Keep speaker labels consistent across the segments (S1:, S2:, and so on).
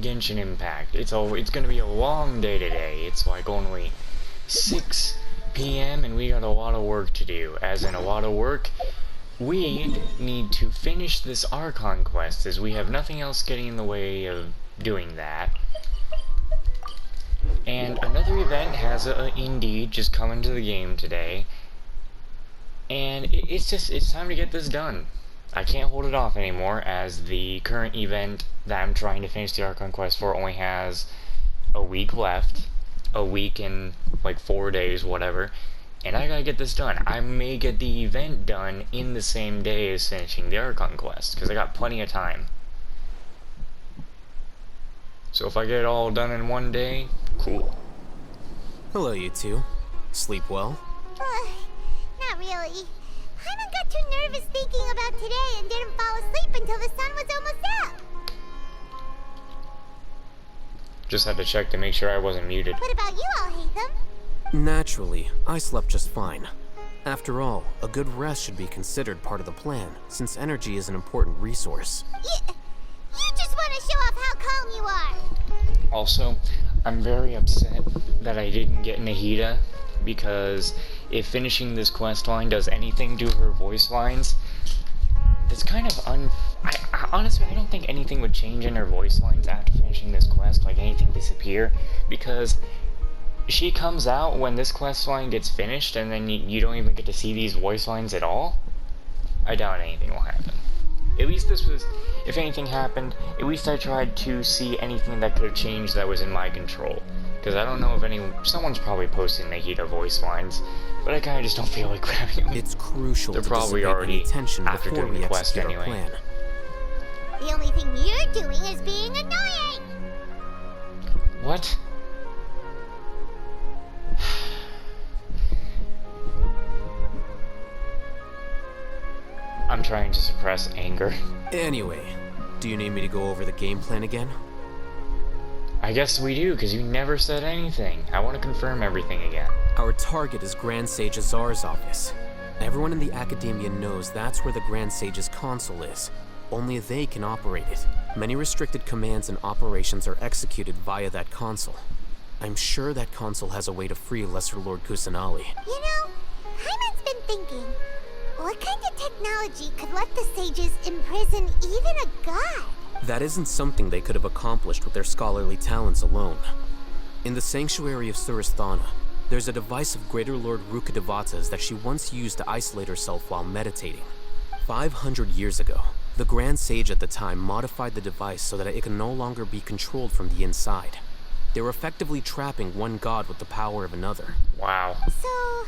S1: to Genshin Impact. It's gonna be a long day today. It's like only 6 p.m. and we got a lot of work to do. As in a lot of work, we need to finish this Archon quest, as we have nothing else getting in the way of doing that. And another event has indeed just come into the game today. And it's time to get this done. I can't hold it off anymore, as the current event that I'm trying to finish the Archon quest for only has a week left. A week and like 4 days, whatever. And I gotta get this done. I may get the event done in the same day as finishing the Archon quest, because I got plenty of time. So if I get it all done in one day, cool.
S2: Hello, you two. Sleep well?
S3: Not really. Hyman got too nervous thinking about today and didn't fall asleep until the sun was almost up.
S1: Just had to check to make sure I wasn't muted.
S3: What about you, Alhaitham?
S2: Naturally, I slept just fine. After all, a good rest should be considered part of the plan, since energy is an important resource.
S3: You just want to show off how calm you are.
S1: Also, I'm very upset that I didn't get Nahida, because if finishing this quest line does anything to her voice lines, that's kind of honestly, I don't think anything would change in her voice lines after finishing this quest, like anything disappear, because she comes out when this quest line gets finished, and then you don't even get to see these voice lines at all. I doubt anything will happen. At least this was, if anything happened, at least I tried to see anything that could have changed that was in my control. Because I don't know if someone's probably posting Nahida voice lines, but I kind of just don't feel like grabbing them.
S2: It's crucial
S1: They're
S2: to
S1: probably already
S2: tension
S1: after
S2: before
S1: doing
S2: we
S1: the quest
S2: execute our
S1: anyway.
S2: plan.
S3: The only thing you're doing is being annoying.
S1: What? I'm trying to suppress anger.
S2: Anyway, do you need me to go over the game plan again?
S1: I guess we do, because you never said anything. I want to confirm everything again.
S2: Our target is Grand Sage Azar's office. Everyone in the Academia knows that's where the Grand Sage's console is. Only they can operate it. Many restricted commands and operations are executed via that console. I'm sure that console has a way to free Lesser Lord Kusanali.
S3: You know, Hyman's been thinking, what kind of technology could let the sages imprison even a god?
S2: That isn't something they could have accomplished with their scholarly talents alone. In the Sanctuary of Surasthana, there's a device of Greater Lord Rukkhadevata's that she once used to isolate herself while meditating. 500 years ago, the Grand Sage at the time modified the device so that it can no longer be controlled from the inside. They were effectively trapping one god with the power of another.
S1: Wow.
S3: So,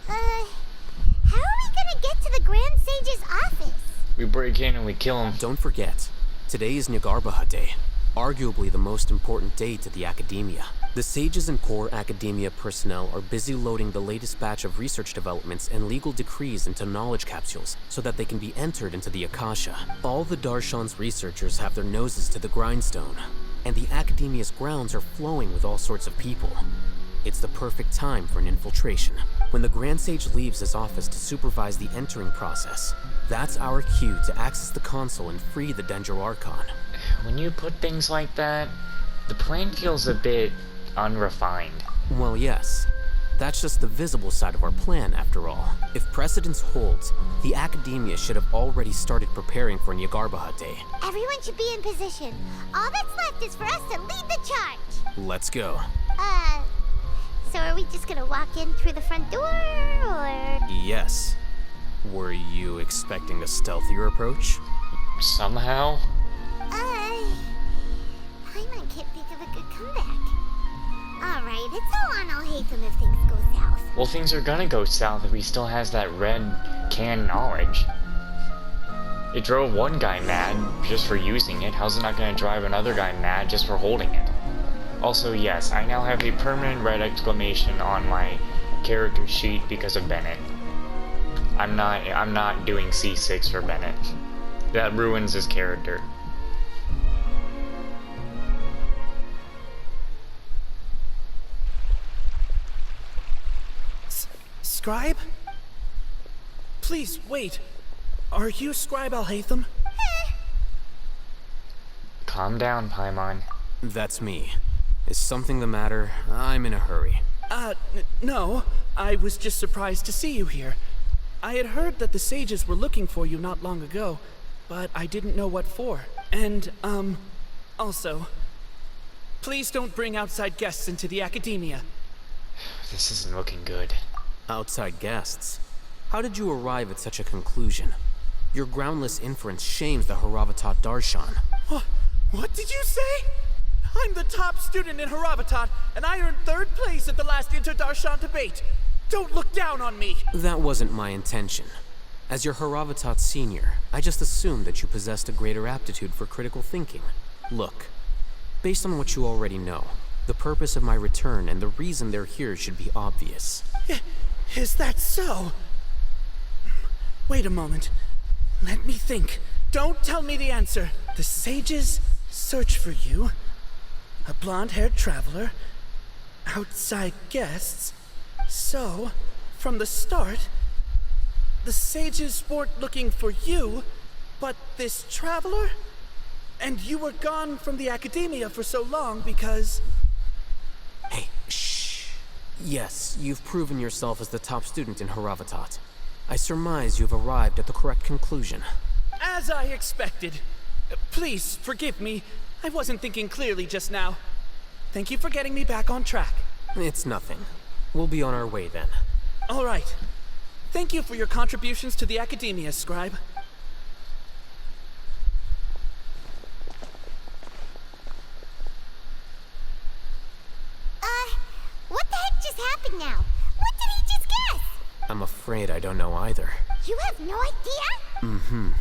S3: how are we gonna get to the Grand Sage's office?
S1: We break in and we kill him.
S2: Don't forget, today is Nyargarbaha Day, arguably the most important day to the Academia. The sages and core Academia personnel are busy loading the latest batch of research developments and legal decrees into knowledge capsules so that they can be entered into the Akasha. All the Darshan's researchers have their noses to the grindstone, and the Academia's grounds are flowing with all sorts of people. It's the perfect time for an infiltration. When the Grand Sage leaves his office to supervise the entering process, that's our cue to access the console and free the Dendro Archon.
S1: When you put things like that, the plan feels a bit unrefined.
S2: Well, yes. That's just the visible side of our plan, after all. If precedence holds, the Academia should have already started preparing for Nyargarbaha Day.
S3: Everyone should be in position. All that's left is for us to lead the charge.
S2: Let's go.
S3: So are we just gonna walk in through the front door, or...?
S2: Yes. Were you expecting a stealthier approach?
S1: Somehow?
S3: Hyman can't think of a good comeback. Alright, it's all on Alhaitham if things go south.
S1: Well, things are gonna go south if he still has that red can knowledge. It drove one guy mad just for using it. How's it not gonna drive another guy mad just for holding it? Also, yes, I now have a permanent red exclamation on my character sheet because of Bennett. I'm not doing C6 for Bennett. That ruins his character.
S4: Scribe? Please, wait. Are you Scribe Alhaitham?
S1: Calm down, Paimon.
S2: That's me. Is something the matter? I'm in a hurry.
S4: No. I was just surprised to see you here. I had heard that the sages were looking for you not long ago, but I didn't know what for. And, also, please don't bring outside guests into the academia.
S1: This isn't looking good.
S2: Outside guests? How did you arrive at such a conclusion? Your groundless inference shames the Haravatat Darshan.
S4: What did you say? I'm the top student in Haravatat, and I earned 3rd place at the last Inter-Darshan debate. Don't look down on me!
S2: That wasn't my intention. As your Haravatat senior, I just assumed that you possessed a greater aptitude for critical thinking. Look, based on what you already know, the purpose of my return and the reason they're here should be obvious.
S4: Is that so? Wait a moment. Let me think. Don't tell me the answer. The sages search for you. A blonde-haired traveler. Outside guests. So, from the start, the sages weren't looking for you, but this traveler? And you were gone from the academia for so long because...
S2: Hey, shh. Yes, you've proven yourself as the top student in Haravatat. I surmise you've arrived at the correct conclusion.
S4: As I expected. Please, forgive me. I wasn't thinking clearly just now. Thank you for getting me back on track.
S2: It's nothing. We'll be on our way then.
S4: All right. Thank you for your contributions to the academia, Scribe.
S3: What the heck just happened now? What did he just guess?
S2: I'm afraid I don't know either.
S3: You have no idea?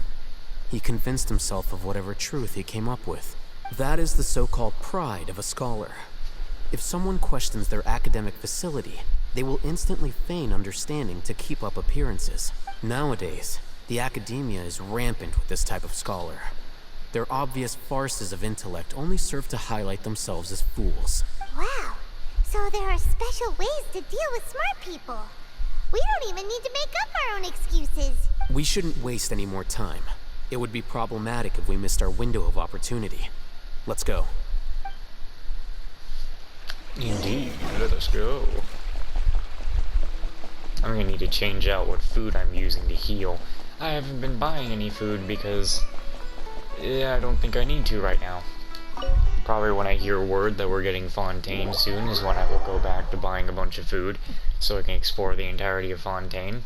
S2: He convinced himself of whatever truth he came up with. That is the so-called pride of a scholar. If someone questions their academic facility, they will instantly feign understanding to keep up appearances. Nowadays, the academia is rampant with this type of scholar. Their obvious farces of intellect only serve to highlight themselves as fools.
S3: Wow. So there are special ways to deal with smart people. We don't even need to make up our own excuses.
S2: We shouldn't waste any more time. It would be problematic if we missed our window of opportunity. Let's go.
S1: Indeed, let us go. I'm gonna need to change out what food I'm using to heal. I haven't been buying any food because... I don't think I need to right now. Probably when I hear word that we're getting Fontaine soon is when I will go back to buying a bunch of food, so I can explore the entirety of Fontaine.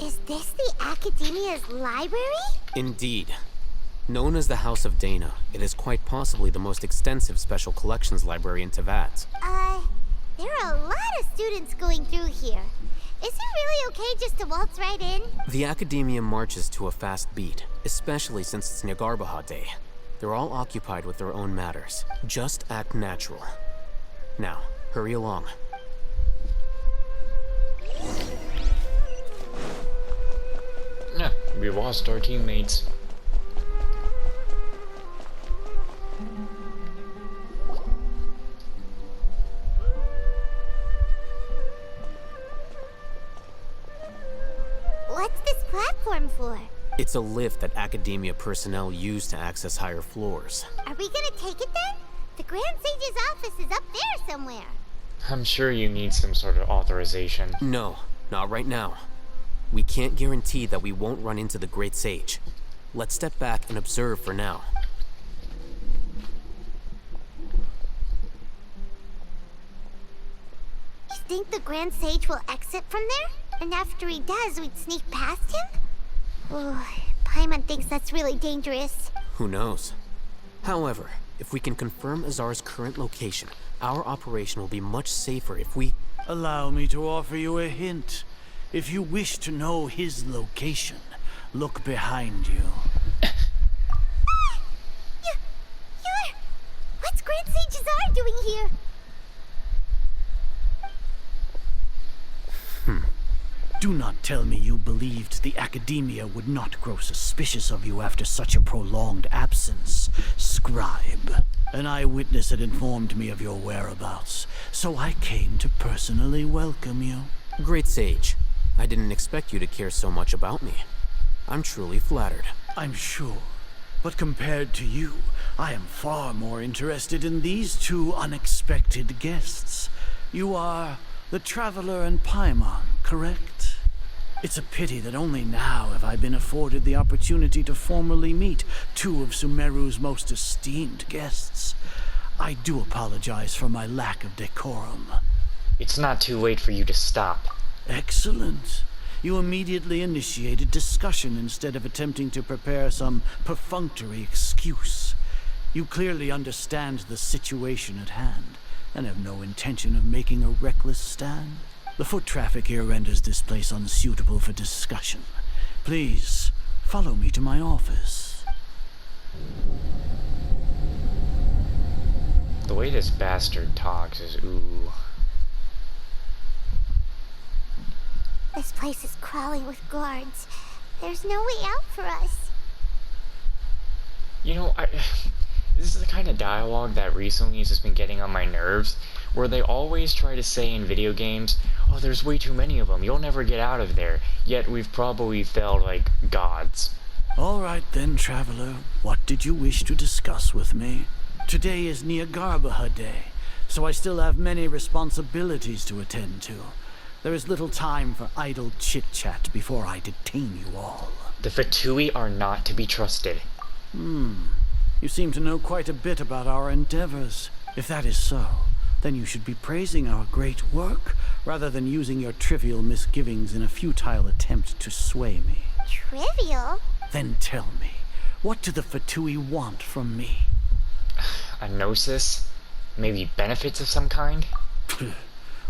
S3: Is this the Academia's library?
S2: Indeed. Known as the House of Dana, it is quite possibly the most extensive special collections library in Teyvat.
S3: There are a lot of students going through here. Is it really okay just to waltz right in?
S2: The Academia marches to a fast beat, especially since it's Nyargarbaha Day. They're all occupied with their own matters. Just act natural. Now, hurry along.
S1: Yeah, we lost our teammates.
S3: What's this platform for?
S2: It's a lift that Academia personnel use to access higher floors.
S3: Are we gonna take it then? The Grand Sage's office is up there somewhere.
S1: I'm sure you need some sort of authorization.
S2: No, not right now. We can't guarantee that we won't run into the Great Sage. Let's step back and observe for now.
S3: You think the Grand Sage will exit from there? And after he does, we'd sneak past him? Oh, Paimon thinks that's really dangerous.
S2: Who knows? However, if we can confirm Azar's current location, our operation will be much safer if we...
S5: Allow me to offer you a hint. If you wish to know his location, look behind you.
S3: What's Grand Sage Azar doing here?
S5: Do not tell me you believed the Academia would not grow suspicious of you after such a prolonged absence, scribe. An eyewitness had informed me of your whereabouts, so I came to personally welcome you.
S2: Great Sage. I didn't expect you to care so much about me. I'm truly flattered.
S5: I'm sure. But compared to you, I am far more interested in these two unexpected guests. You are the Traveler and Paimon, correct? It's a pity that only now have I been afforded the opportunity to formally meet two of Sumeru's most esteemed guests. I do apologize for my lack of decorum.
S1: It's not too late for you to stop.
S5: Excellent. You immediately initiated discussion instead of attempting to prepare some perfunctory excuse. You clearly understand the situation at hand, and have no intention of making a reckless stand. The foot traffic here renders this place unsuitable for discussion. Please, follow me to my office.
S1: The way this bastard talks is ooh.
S3: This place is crawling with guards. There's no way out for us.
S1: You know, this is the kind of dialogue that recently has just been getting on my nerves, where they always try to say in video games, oh, there's way too many of them, you'll never get out of there, yet we've probably failed like gods.
S5: All right then, Traveler. What did you wish to discuss with me? Today is Nyargarbaha Day, so I still have many responsibilities to attend to. There is little time for idle chit-chat before I detain you all.
S1: The Fatui are not to be trusted.
S5: You seem to know quite a bit about our endeavors. If that is so, then you should be praising our great work, rather than using your trivial misgivings in a futile attempt to sway me.
S3: Trivial?
S5: Then tell me, what do the Fatui want from me?
S1: A gnosis? Maybe benefits of some kind?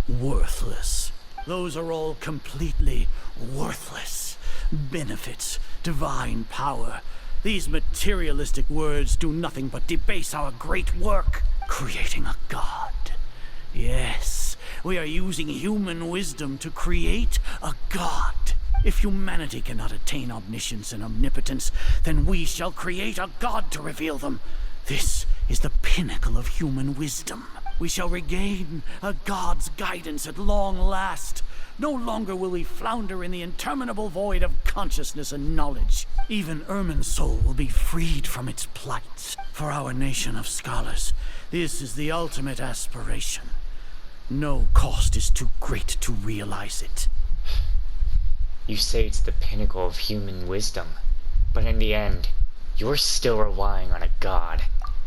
S5: Worthless. Those are all completely worthless. Benefits, divine power. These materialistic words do nothing but debase our great work, creating a god. Yes, we are using human wisdom to create a god. If humanity cannot attain omniscience and omnipotence, then we shall create a god to reveal them. This is the pinnacle of human wisdom. We shall regain a god's guidance at long last. No longer will we flounder in the interminable void of consciousness and knowledge. Even Irminsul will be freed from its plight. For our nation of scholars, this is the ultimate aspiration. No cost is too great to realize it.
S1: You say it's the pinnacle of human wisdom, but in the end, you're still relying on a god.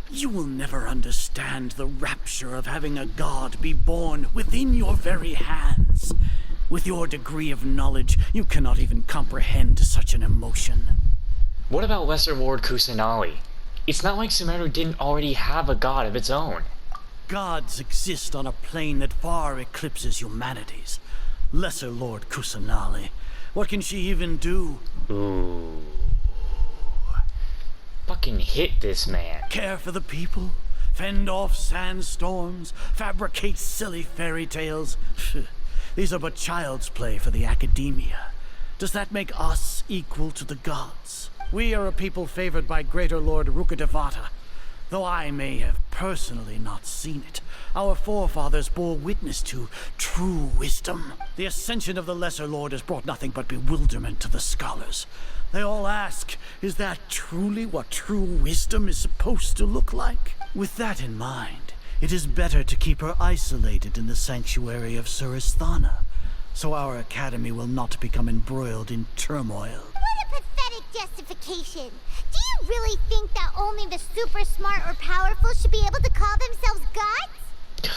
S5: You will never understand the rapture of having a god be born within your very hands. With your degree of knowledge, you cannot even comprehend such an emotion.
S1: What about Lesser Lord Kusanali? It's not like Sumeru didn't already have a god of its own.
S5: Gods exist on a plane that far eclipses humanity's. Lesser Lord Kusanali. What can she even do?
S1: Ooh. Fucking hit this man.
S5: Care for the people? Fend off sandstorms? Fabricate silly fairy tales? These are but child's play for the Academia. Does that make us equal to the gods? We are a people favored by Greater Lord Rukkhadevata. Though I may have personally not seen it, our forefathers bore witness to true wisdom. The ascension of the Lesser Lord has brought nothing but bewilderment to the scholars. They all ask, is that truly what true wisdom is supposed to look like? With that in mind, it is better to keep her isolated in the sanctuary of Suristhana, so our academy will not become embroiled in turmoil.
S3: What a pathetic justification. Do you really think that only the super smart or powerful should be able to call themselves gods?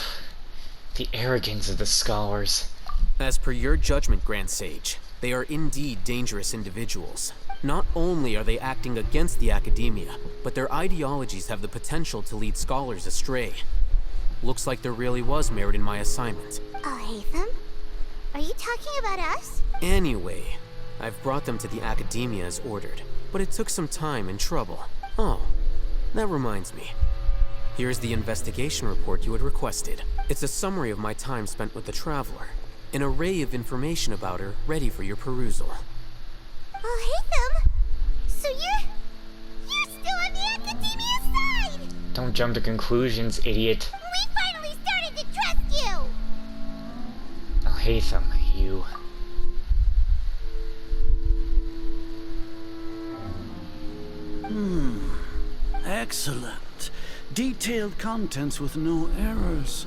S1: The arrogance of the scholars.
S2: As per your judgment, Grand Sage, they are indeed dangerous individuals. Not only are they acting against the Academia, but their ideologies have the potential to lead scholars astray. Looks like there really was merit in my assignment.
S3: Alhaitham? Are you talking about us?
S2: Anyway, I've brought them to the Academia as ordered, but it took some time and trouble. Oh, that reminds me. Here's the investigation report you had requested. It's a summary of my time spent with the Traveler. An array of information about her ready for your perusal.
S3: Oh, Haytham! So you're still on the Academia side!
S1: Don't jump to conclusions, idiot.
S3: We finally started to trust you!
S1: Oh, Haytham, you...
S5: Excellent. Detailed contents with no errors.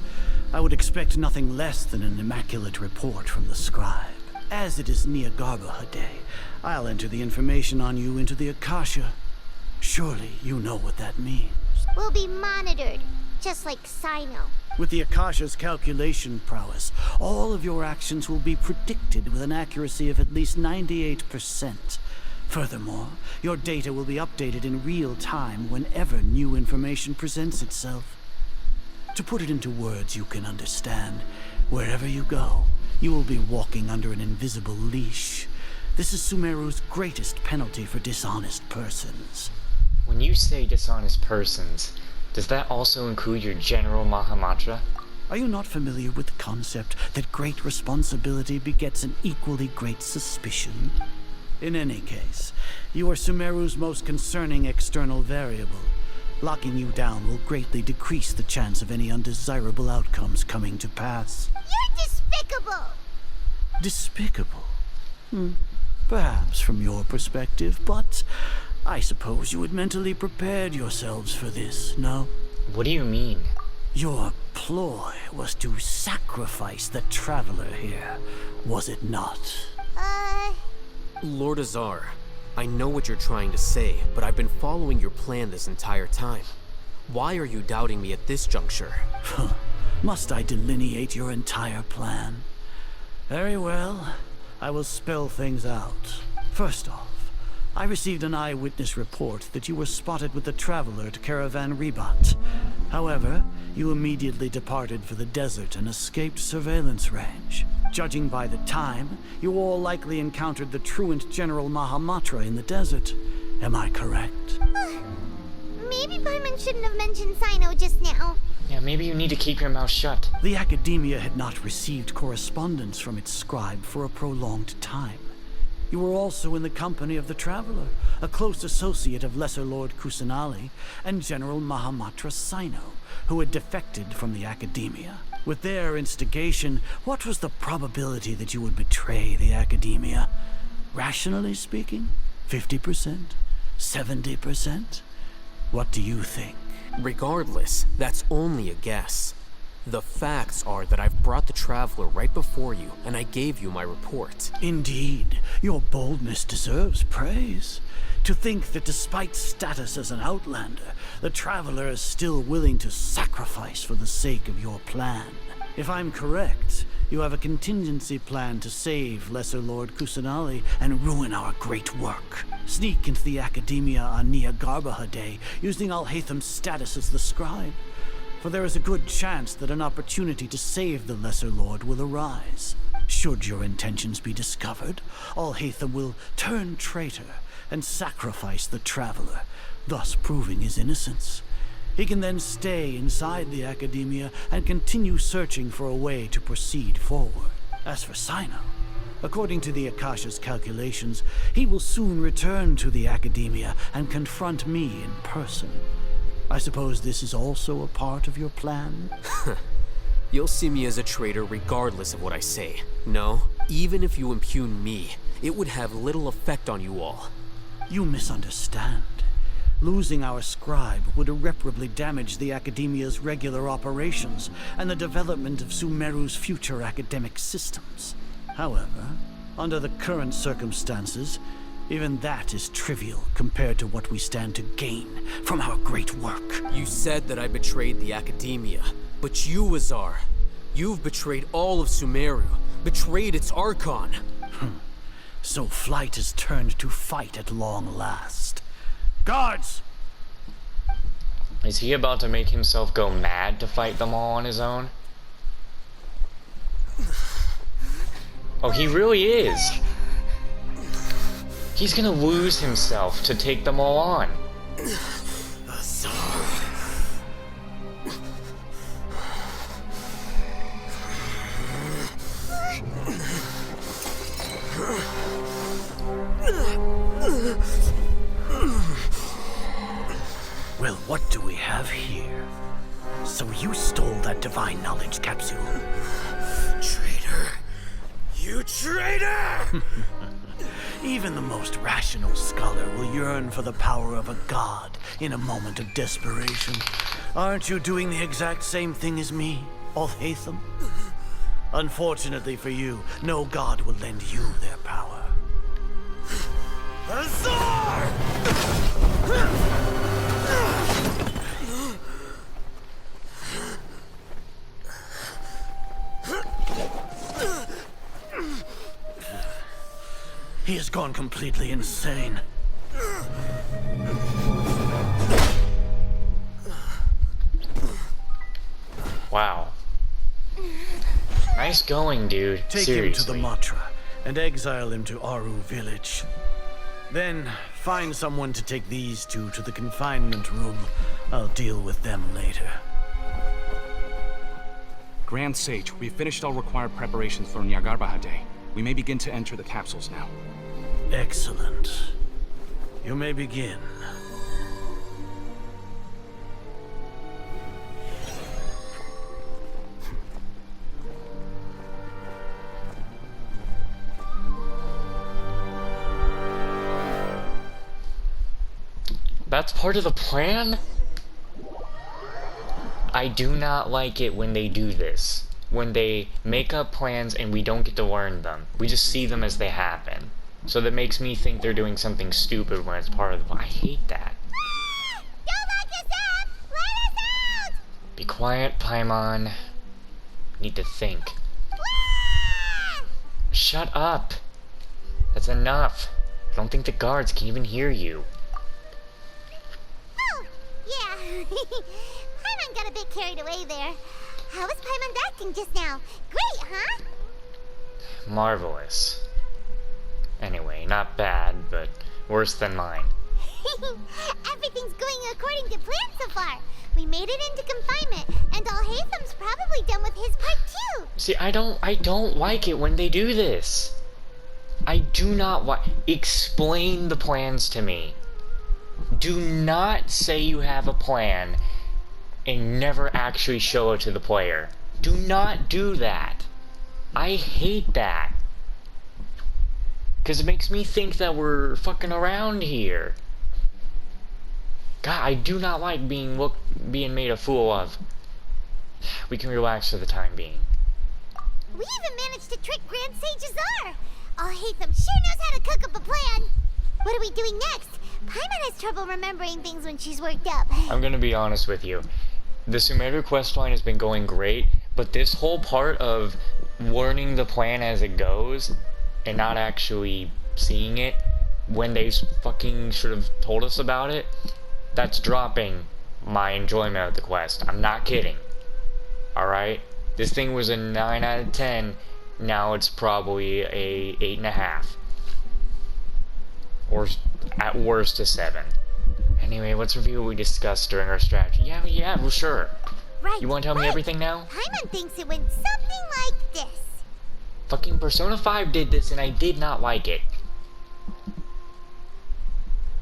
S5: I would expect nothing less than an immaculate report from the scribe. As it is Niagarbaha Day, I'll enter the information on you into the Akasha. Surely you know what that means.
S3: We'll be monitored, just like Sino.
S5: With the Akasha's calculation prowess, all of your actions will be predicted with an accuracy of at least 98%. Furthermore, your data will be updated in real time whenever new information presents itself. To put it into words you can understand, wherever you go, you will be walking under an invisible leash. This is Sumeru's greatest penalty for dishonest persons.
S1: When you say dishonest persons, does that also include your General Mahamatra?
S5: Are you not familiar with the concept that great responsibility begets an equally great suspicion? In any case, you are Sumeru's most concerning external variable. Locking you down will greatly decrease the chance of any undesirable outcomes coming to pass.
S3: You're despicable!
S5: Despicable? Perhaps from your perspective, but I suppose you had mentally prepared yourselves for this, no?
S1: What do you mean?
S5: Your ploy was to sacrifice the traveler here, was it not?
S2: Lord Azar, I know what you're trying to say, but I've been following your plan this entire time. Why are you doubting me at this juncture?
S5: Must I delineate your entire plan? Very well. I will spell things out. First off, I received an eyewitness report that you were spotted with the traveler to Caravan Ribat. However, you immediately departed for the desert and escaped surveillance range. Judging by the time, you all likely encountered the truant General Mahamatra in the desert. Am I correct?
S3: Maybe Paimon shouldn't have mentioned Sino just now.
S1: Yeah, maybe you need to keep your mouth shut.
S5: The Academia had not received correspondence from its scribe for a prolonged time. You were also in the company of the Traveler, a close associate of Lesser Lord Kusanali and General Mahamatra Sino, who had defected from the Academia. With their instigation, what was the probability that you would betray the Academia? Rationally speaking, 50%? 70%? What do you think?
S2: Regardless, that's only a guess. The facts are that I've brought the Traveler right before you, and I gave you my report.
S5: Indeed, your boldness deserves praise. To think that despite status as an outlander, the Traveler is still willing to sacrifice for the sake of your plan. If I'm correct, you have a contingency plan to save Lesser Lord Kusanali and ruin our great work. Sneak into the Academia on Niagarbaha Day, using Alhaitham's status as the scribe. For there is a good chance that an opportunity to save the Lesser Lord will arise. Should your intentions be discovered, Alhaitham will turn traitor and sacrifice the Traveler, thus proving his innocence. He can then stay inside the Academia and continue searching for a way to proceed forward. As for Sino, according to the Akasha's calculations, he will soon return to the Academia and confront me in person. I suppose this is also a part of your plan?
S2: You'll see me as a traitor regardless of what I say. No, even if you impugn me, it would have little effect on you all.
S5: You misunderstand. Losing our scribe would irreparably damage the Academia's regular operations and the development of Sumeru's future academic systems. However, under the current circumstances, even that is trivial compared to what we stand to gain from our great work.
S2: You said that I betrayed the Academia, but you, Azar, you've betrayed all of Sumeru, betrayed its Archon.
S5: So flight has turned to fight at long last. Guards!
S1: Is he about to make himself go mad to fight them all on his own? Oh, he really is! He's gonna lose himself to take them all on.
S5: Well, what do we have here? So you stole that divine knowledge capsule.
S4: Traitor! You traitor!
S5: Even the most rational scholar will yearn for the power of a god in a moment of desperation. Aren't you doing the exact same thing as me, Alhaitham? Unfortunately for you, no god will lend you their power.
S4: Azar!
S5: He has gone completely insane.
S1: Wow. Nice going, dude.
S5: Take
S1: Seriously.
S5: him to the Matra and exile him to Aru village. Then find someone to take these two to the confinement room. I'll deal with them later.
S6: Grand Sage, we've finished all required preparations for Nyagarbha Day. We may begin to enter the capsules now.
S5: Excellent. You may begin.
S1: That's part of the plan? I do not like it when they do this. When they make up plans and we don't get to learn them. We just see them as they happen. So that makes me think they're doing something stupid when it's part of the plan. I hate that.
S3: Don't lock us up! Let us out!
S1: Be quiet, Paimon. Need to think. Shut up! That's enough. I don't think the guards can even hear you.
S3: Oh, yeah. Paimon got a bit carried away there. How was Paimon acting just now? Great, huh?
S1: Marvelous. Anyway, not bad, but worse than mine.
S3: Everything's going according to plan so far. We made it into confinement, and Alhaitham's probably done with his part too.
S1: See, I don't like it when they do this. I do not like. Explain the plans to me. Do not say you have a plan and never actually show it to the player. Do not do that. I hate that. Because it makes me think that we're fucking around here. God, I do not like being made a fool of. We can relax for the time being.
S3: We even managed to trick Grand Sage Azar. Alhaitham sure knows how to cook up a plan. What are we doing next? Paimon has trouble remembering things when she's worked up.
S1: I'm gonna be honest with you. The Sumeru questline has been going great, but this whole part of learning the plan as it goes and not actually seeing it when they fucking should have told us about it, that's dropping my enjoyment of the quest. I'm not kidding. Alright? This thing was a 9 out of 10, now it's probably a 8.5. Or at worst a 7. Anyway, let's review what we discussed during our strategy. Yeah, well, sure.
S3: Right.
S1: You want to tell me everything now?
S3: Paimon thinks it went something like this.
S1: Fucking Persona 5 did this and I did not like it.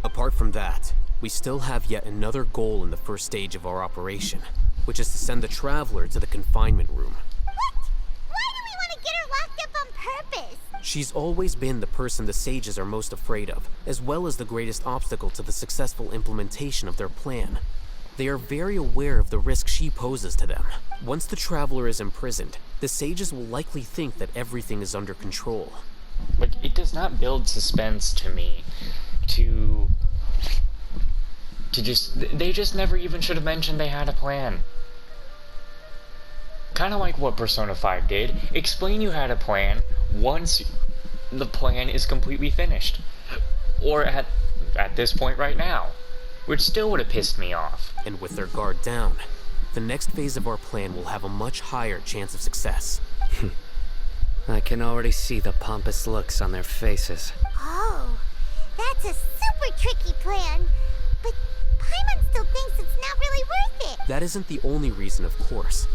S2: Apart from that, we still have yet another goal in the first stage of our operation, which is to send the Traveler to the confinement room.
S3: What? Why do we want to get her locked up on purpose?
S2: She's always been the person the sages are most afraid of, as well as the greatest obstacle to the successful implementation of their plan. They are very aware of the risk she poses to them. Once the Traveler is imprisoned, the sages will likely think that everything is under control.
S1: Like, it does not build suspense to me to just... They just never even should have mentioned they had a plan. Kind of like what Persona 5 did. Explain you had a plan once the plan is completely finished. Or at this point right now. Which still would have pissed me off.
S2: And with their guard down, the next phase of our plan will have a much higher chance of success.
S7: I can already see the pompous looks on their faces.
S3: Oh, that's a super tricky plan. But Paimon still thinks it's not really worth it.
S2: That isn't the only reason, of course.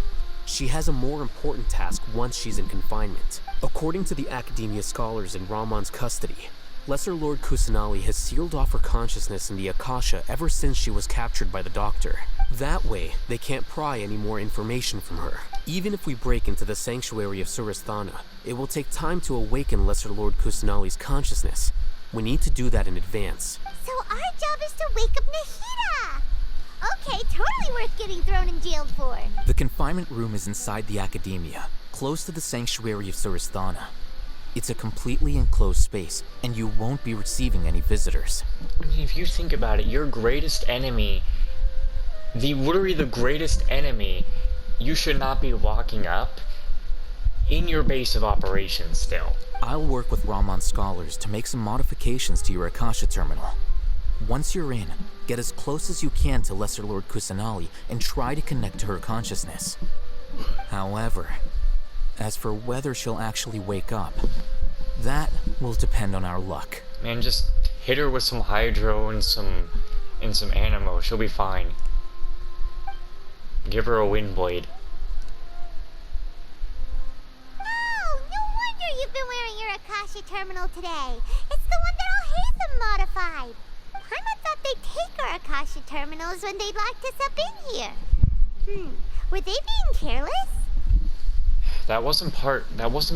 S2: She has a more important task once she's in confinement. According to the Academia scholars in Ramon's custody, Lesser Lord Kusanali has sealed off her consciousness in the Akasha ever since she was captured by the Doctor. That way, they can't pry any more information from her. Even if we break into the sanctuary of Surasthana, it will take time to awaken Lesser Lord Kusanali's consciousness. We need to do that in advance.
S3: So our job is to wake up Nahida! Okay, totally worth getting thrown in jail for.
S8: The confinement room is inside the Academia, close to the sanctuary of Surasthana. It's a completely enclosed space, and you won't be receiving any visitors.
S1: I mean, if you think about it, your greatest enemy, literally the greatest enemy, you should not be locking up in your base of operations still.
S8: I'll work with Ramon's scholars to make some modifications to your Akasha terminal. Once you're in, get as close as you can to Lesser Lord Kusanali and try to connect to her consciousness. However, as for whether she'll actually wake up, that will depend on our luck.
S1: Man, just hit her with some hydro and some animo. She'll be fine. Give her a wind blade.
S3: Oh, no wonder you've been wearing your Akasha terminal today. It's the one that Al-Haytham modified. Paimon thought they'd take our Akasha terminals when they'd locked us up in here. Were they being careless?
S1: That wasn't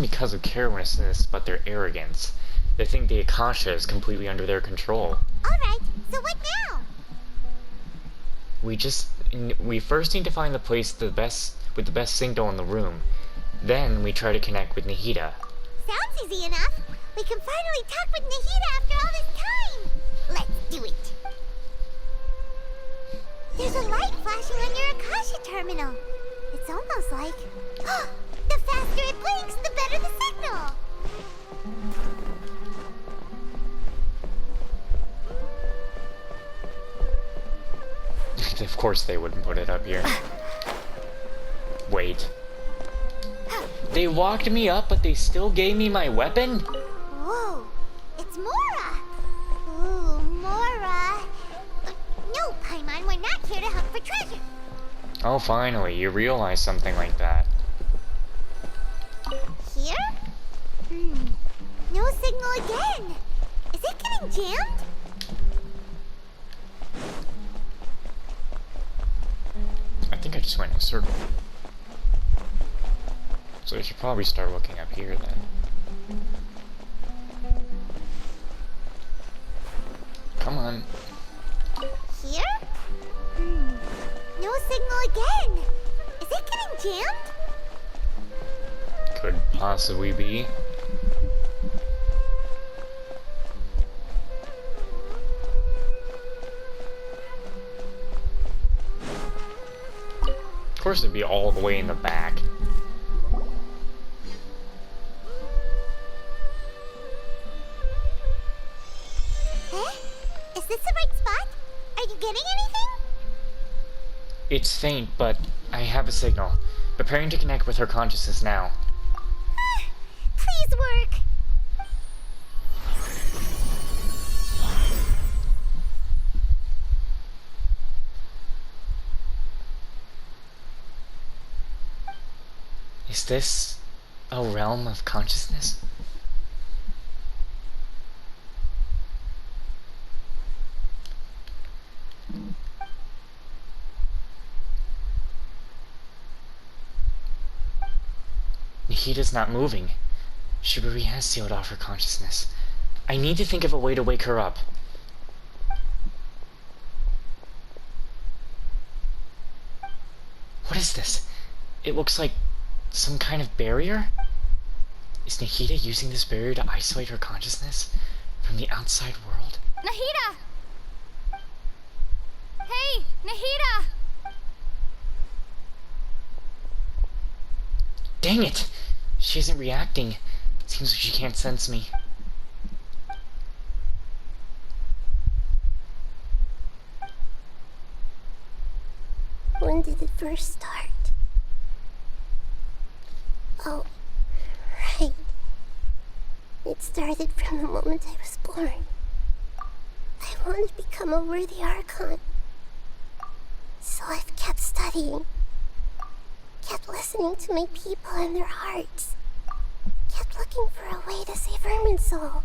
S1: because of carelessness, but their arrogance. They think the Akasha is completely under their control.
S3: Alright, so what now?
S1: We first need to find the place with the best signal in the room. Then we try to connect with Nahida.
S3: Sounds easy enough. We can finally talk with Nahida after all this time. Let's do it. There's a light flashing on your Akasha terminal. It's almost like... the faster it blinks, the better the signal.
S1: Of course they wouldn't put it up here. Wait. They locked me up, but they still gave me my weapon?
S3: Whoa, it's Mora. Ooh, Mora. No, Paimon, we're not here to hunt for treasure.
S1: Oh, finally, you realize something like that.
S3: Here? No signal again. Is it getting jammed?
S1: I think I just went in a circle. So I should probably start looking up here then. Come on.
S3: Here? No signal again. Is it getting jammed?
S1: Could possibly be. Of course it'd be all the way in the back.
S3: Is this the right spot? Are you getting anything?
S1: It's faint, but I have a signal. Preparing to connect with her consciousness now.
S3: Please work.
S1: Is this a realm of consciousness? Nahida's not moving. Shibari has sealed off her consciousness. I need to think of a way to wake her up. What is this? It looks like some kind of barrier? Is Nahida using this barrier to isolate her consciousness from the outside world?
S9: Nahida! Hey, Nahida!
S1: Dang it! She isn't reacting. Seems like she can't sense me.
S3: When did it first start? Oh, right. It started from the moment I was born. I wanted to become a worthy Archon. So I've kept studying. Kept listening to my people and their hearts. Kept looking for a way to save Irminsul.